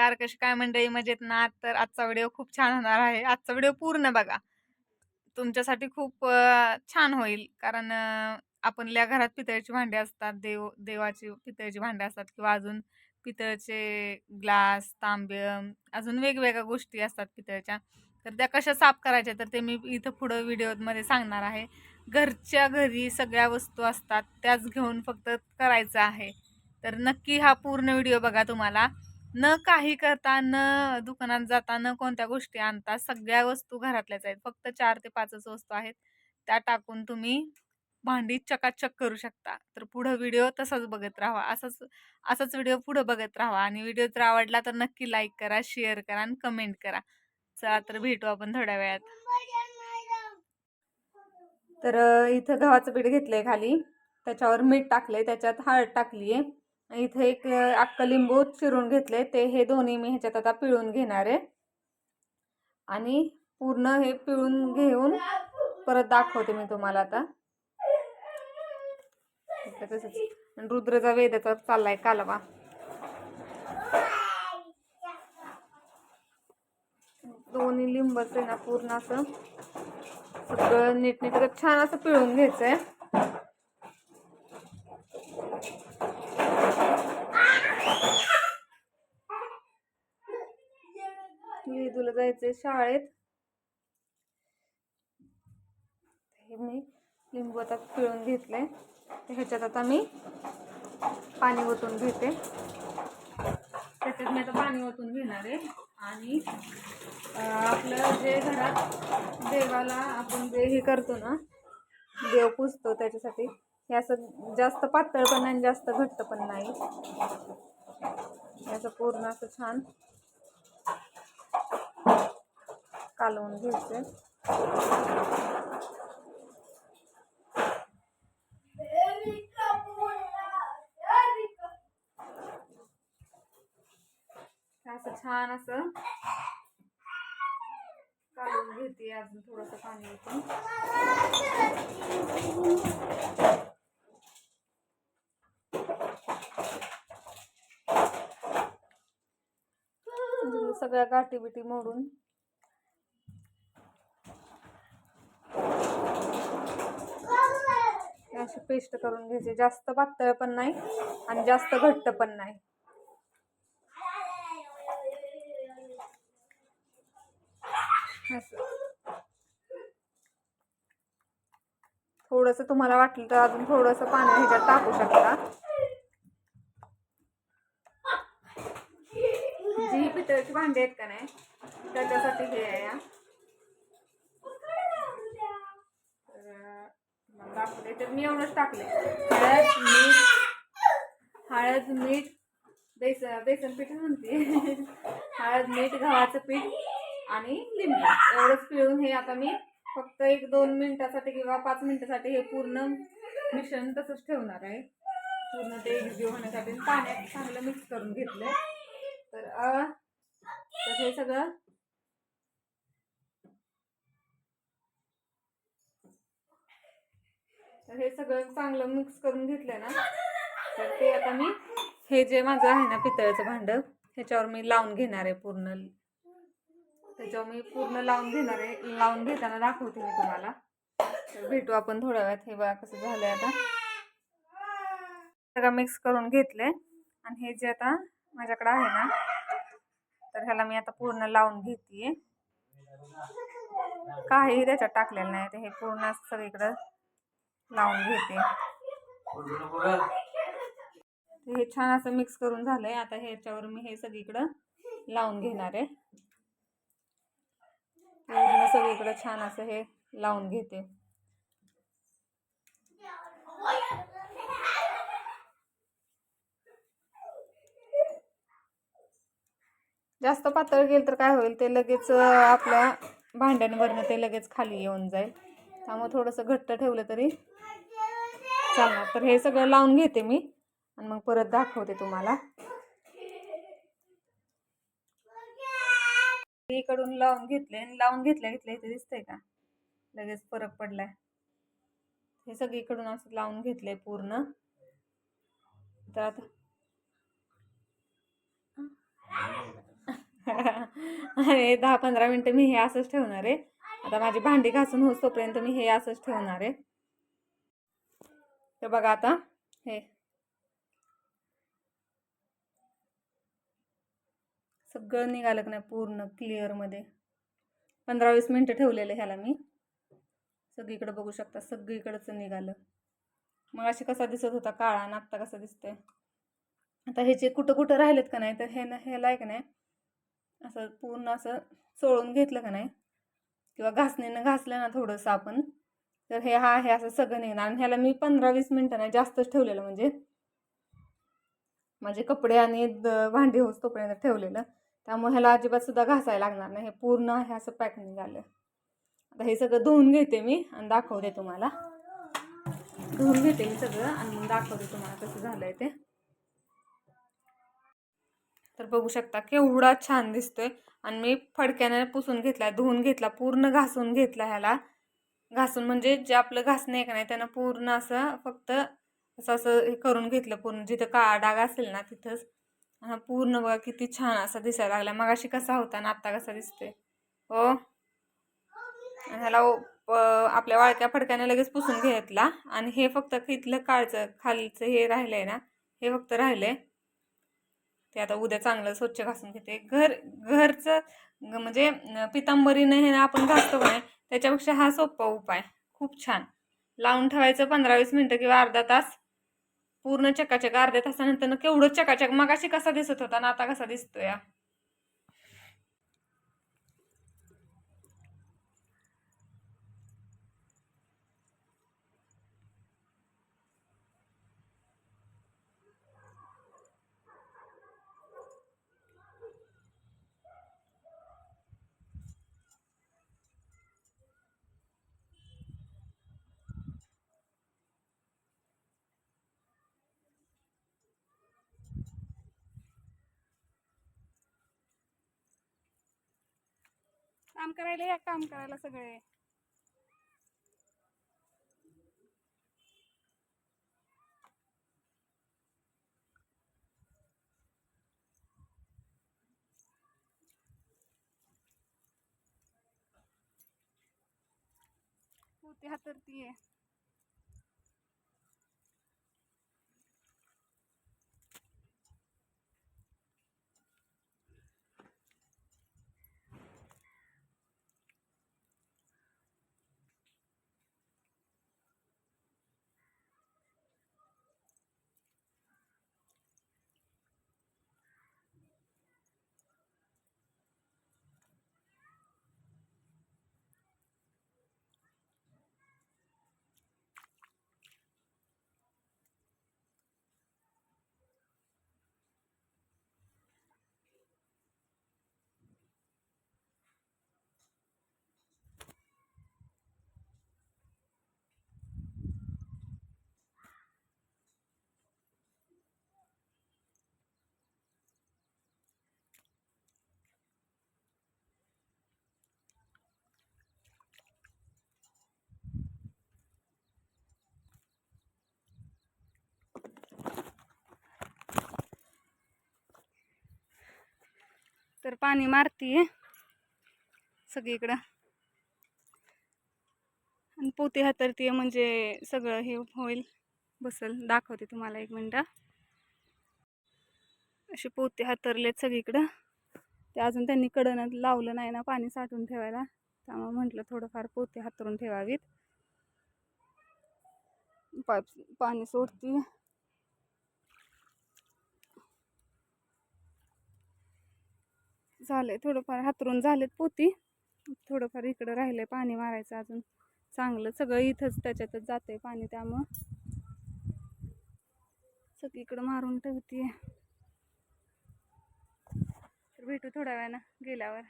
नमस्कार, कशी काय मंडळी, मजेत ना? तर आजचा व्हिडिओ खूप छान होणार आहे. आजचा व्हिडिओ पूर्ण बघा. तुमच्यासाठी खूप छान होईल. कारण आपल्या घरात पितळेची भांडी असतात, देवाची पितळेची भांडी असतात किंवा अजून पितळचे ग्लास, तांबे, अजून वेगवेगळ्या गोष्टी असतात पितळेच्या. तर त्या कशा साफ करायच्या तर ते मी इथं पुढं व्हिडिओमध्ये सांगणार आहे. घरच्या घरी सगळ्या वस्तू असतात, त्याच घेऊन फक्त करायचं आहे. तर नक्की हा पूर्ण व्हिडिओ बघा. तुम्हाला न काही करता, न दुकानात जाता, न कोणत्या गोष्टी आणता, सगळ्या वस्तू घरातल्याच आहेत. फक्त 4 ते 5च वस्तू आहेत. त्या टाकून तुम्ही भांडी चकाचक करू शकता. तर पुढं व्हिडिओ तसाच बघत राहा. असाच व्हिडिओ पुढं बघत राहा. आणि व्हिडिओ जर आवडला तर नक्की लाईक करा, शेअर करा आणि कमेंट करा. चला तर भेटू आपण थोड्या वेळात. तर इथं गव्हाचं पीठ घेतलंय खाली, त्याच्यावर मीठ टाकलंय, त्याच्यात हळद टाकलीये. इथे एक अख्खं लिंबू चिरून घेतले, ते हे दोन्ही मी ह्याच्यात आता पिळून घेणार आहे. आणि पूर्ण हे पिळून घेऊन परत दाखवते मी तुम्हाला आता. तसंच रुद्रचा वेदाचा चाललाय कालवा. दोन्ही लिंबच आहे ना पूर्ण असं सगळं नीटनेटकं छान असं पिळून घ्यायचंय. तुला जायचंय शाळेत. हे मी लिंबू आता पिळून घेतलंय, ह्याच्यात आता मी पाणी ओतून घेते. त्याच्यात मी आता पाणी ओतून घेणार आहे. आणि आपलं जे घरात देवाला आपण जे हे करतो ना, देव पुजतो, त्याच्यासाठी हे असं जास्त पातळ पण नाही, जास्त घट्ट पण नाही, असं पूर्ण असं छान कालवून घ्यायचं. असं छान असं कालवून घेते. अजून थोडंसं पाणी ओतून सगळ्या गाठी बिटी मोडून अशी पेस्ट करून घ्यायची. जास्त पातळ पण नाही आणि जास्त घट्ट पण नाही. थोडंसं तुम्हाला वाटलं तर अजून थोडंसं पाणी ह्याच्यात टाकू शकता. जी पितळेची भांडी आहेत का नाही, त्याच्यासाठी हे आहे. दाखवते तर मी एवढंच टाकले. हळद, मीठ, बेसन पीठ म्हणते हळद, मीठ, गव्हाचं पीठ आणि लिंबू एवढंच पिळून हे आता मी फक्त 1-2 मिनिटासाठी किंवा 5 मिनिटासाठी हे पूर्ण मिश्रण तसंच ठेवणार आहे. पूर्ण ते एकजीव होण्यासाठी पाण्यात चांगलं मिक्स करून घेतलंय. तर हे सगळं चांगलं मिक्स करून घेतलंय ना, तर ते आता मी हे जे माझं आहे ना पितळेचं भांड, ह्याच्यावर मी लावून घेणार आहे. त्याच्यावर मी पूर्ण लावून घेणार आहे. लावून घेताना दाखवते मी तुम्हाला. तर भेटू आपण थोड्या वेळात. हे बघा कसं झालंय. आता सगळं मिक्स करून घेतलंय आणि हे जे आता माझ्याकडे आहे ना, तर ह्याला मी आता पूर्ण लावून घेते. काहीही त्याच्यात टाकलेलं नाही, तर हे पूर्ण सगळीकडं लावून घेते. हे छान असं मिक्स करून झालंय. आता ह्याच्यावर मी हे सगळीकडं लावून घेणार आहे. पूर्ण सगळीकडं छान असं हे लावून घेते. जास्त पातळ गेलं तर काय होईल, ते लगेच आपल्या भांड्यांवरनं ते लगेच खाली येऊन जाईल. त्यामुळे थोडंसं घट्ट ठेवलं तरी चालणार. तर हे सगळं लावून घेते मी आणि मग परत दाखवते तुम्हाला. इकडून लावून घेतले इथे दिसतंय का, लगेच फरक पडलाय. हे सगळीकडून असं लावून घेतलंय पूर्ण. तर आता आणि 10-15 मिनटं मी हे असंच ठेवणार आहे. आता माझी भांडी घासून होस तोपर्यंत मी हे असंच ठेवणार आहे. तर बघा आता हे सगळं निघालं की नाही पूर्ण क्लिअरमध्ये. 15-20 मिनटं ठेवलेलं ह्याला मी. सगळीकडे बघू शकता, सगळीकडंच निघालं. मग अशी कसा दिसत होता काळा आणि आत्ता कसा दिसतोय. आता ह्याचे कुठं कुठं राहिलेत का नाही, तर ह्याला आहे का नाही असं पूर्ण असं चोळून घेतलं का नाही किंवा घासणीनं घासलं ना थोडंसं आपण, तर हे असं सगळं निघणार. आणि ह्याला मी 15-20 मिनटं नाही जास्तच ठेवलेलं, म्हणजे माझे कपडे आणि भांडी होस तोपर्यंत ठेवलेलं. त्यामुळे ह्याला अजिबात सुद्धा घासायला लागणार नाही. हे पूर्ण हे असं पॅक निघालं. आता हे सगळं धुवून घेते मी आणि दाखवते तुम्हाला. धुवून घेते मी सगळं आणि मग दाखवते तुम्हाला कसं झालंय ते. तर बघू शकता केवढा छान दिसतोय. आणि मी फडक्याने पुसून घेतला, धुवून घेतला, पूर्ण घासून घेतला. ह्याला घासून म्हणजे जे आपलं घासणं आहे का नाही त्यानं पूर्ण असं फक्त असं असं हे करून घेतलं. पूर्ण जिथं काळा डाग असेल ना तिथंच पूर्ण बघा किती छान असा दिसायला लागला. मग अशी कसा होता ना आत्ता कसा दिसतोय हो. आणि ह्याला आपल्या वाळक्या फडक्याने लगेच पुसून घेतला. आणि हे फक्त इथलं काळचं खालीचं हे राहिलंय ना, हे फक्त राहिलंय. ते आता उद्या चांगलं स्वच्छ घासून घेते. घरचं म्हणजे पितांबरीनं हे आपण घासतो का नाही त्याच्यापेक्षा हा सोपा उपाय. खूप छान लावून ठेवायचं 15-20 मिनटं किंवा अर्धा तास. पूर्ण चकाचक. अर्ध्या तासानंतर केवढं चकाचक. मग अशी कसा दिसत होता ना आता कसा दिसतोय. काम करायला या, काम करायला सगळे. पोती हातरतीये. तर पाणी मारतीये सगळीकडं आणि पोती हातरतीये म्हणजे सगळं हे होईल. बसल दाखवते तुम्हाला 1 मिनिट. असे पोते हातरलेत सगळीकडं. ते अजून त्यांनी कडनं लावलं नाही ना पाणी साठवून ठेवायला, त्यामुळे म्हटलं थोडंफार पोते हातरून ठेवावीत. पाणी सोडती. झालंय थोडंफार हातरून झालेत पोती. थोडंफार इकडं राहिलंय पाणी मारायचं अजून. चांगलं सगळं इथंच त्याच्यातच जातंय पाणी, त्यामुळं सगळीकडं मारून ठेवतीये. तर भेटू थोड्या वेळानं गेल्यावर.